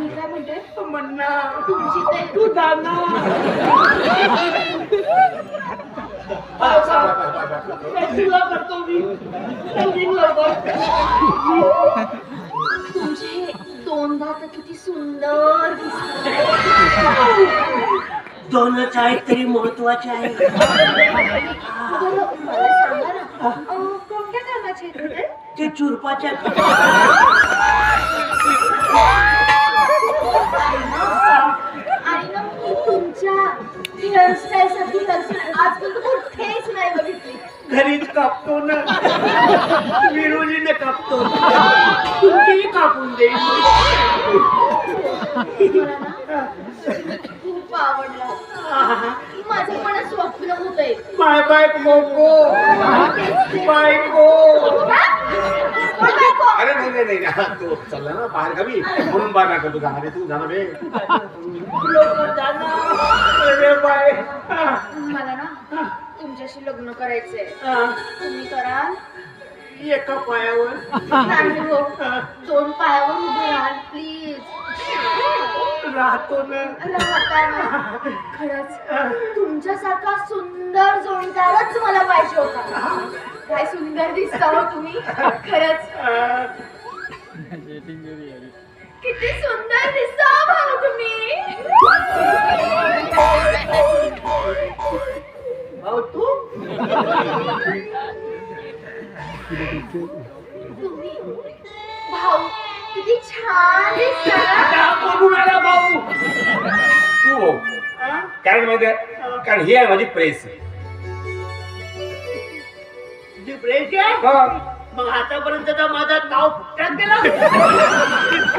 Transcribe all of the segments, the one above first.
मी काय म्हणते म्हणणा तुमची ते तू जाना तुला करतो मी तुमचे दोन दात किती सुंदर दिसतात. दोनच आहेत तरी महत्वाचे आहे. बरं, मला सांगा ना कोणत्या कामाचे आहेत ते? ते चुरपाच्या आणि ना मी तुमच्या हेअरस्टाईल साठी आजपर्यंत कुठेच नाही बघितली. घरीच कापतो ना विरोधीने कापतो तुमचीही कापून देईल. मला ना खूप आवडला. माझं पण स्वप्न होतंय. माय बायक मोको बायको. अरे नाही नाही नाही हा, तो चालला ना बाहेर गावी म्हणून बाहेर करतो का अरे तू जाणार बे लवकर जाना अरे बाय. मला ना तुमच्याशी लग्न करायचंय. हा, तुम्ही कराल? एका पायावर नाही हो, दोन पायावर उभे राहाल प्लीज. राहतो ना. राहता ना. खरंच तुमच्यासारखा सुंदर जोडीदारच मला पाहिजे होता. काय सुंदर दिसता हो तुम्ही. खरंच किती सुंदर दिसता हो भाऊ तुम्ही. भाऊ तू तुम्ही भाऊ किती छान दिसता. बघून आला भाऊ. तू हो हा? कारण माहिती कारण ही आहे माझी प्रेस. तुझी ब्रेक आहे हा. मग आतापर्यंत माझा नाव फुटत गेला.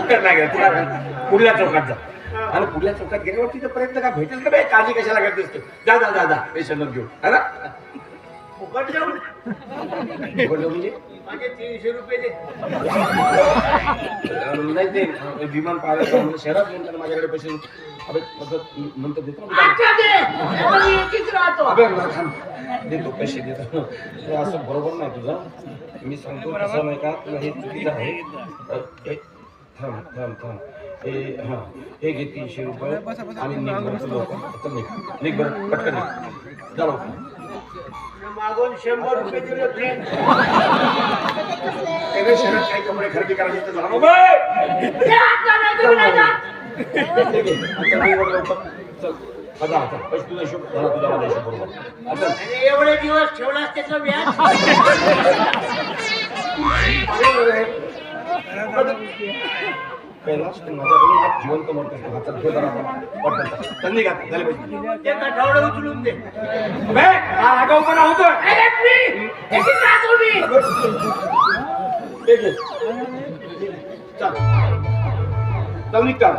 करणार गेला तुला पुढल्या चौकात जा आणि पुढल्या चौकात गेल्यावर तिथं प्रयत्न का भेटेल का बाई काळजी कशाला करतेस तू. जा जा जा जा पेशंट घेऊ है ना. फुकट जाऊन बोललो म्हणजे माझे 300 रुपये दे. नाही ते विमान पाहायला शहरात येऊन त्याला माझ्याकडे पैसे अबे नंतर देतो ना. अच्छा दे मी एकटीच राहतो. अबे थांब देतो पैसे देतो. हे असं बरोबर नाही तुझं. मी सांगतो कसं नाही का तुला हे चुकीचं आहे. थांब थांब थांब हे हां हे घे 300 रुपये आणि निघ बरं तू लवकर. चल निघ बरं पटकन निघ जा लवकर. मागून 100 रुपये दिले होते. त्याने शहरात काही कपडे खरेदी करायचे तर झालं ते आता नाही देऊ नाही जात. चल आता आता पैसे तुझा हिशोब झाला तुझा माझा हिशोब बरोबर. आता आणि एवढे दिवस ठेवलास त्याचं व्याज. पहिलाच तू माझ्याकडून आज जिवंत मरतोस तू. हातात घेऊ जरा पटकन. चल निघा झाले पैसे. ते कठावडं उचलून दे. बे हा आगाऊपणा होतोय. अरे मी एकटीच राहतो मी. हे घे. चल जाऊ निघता.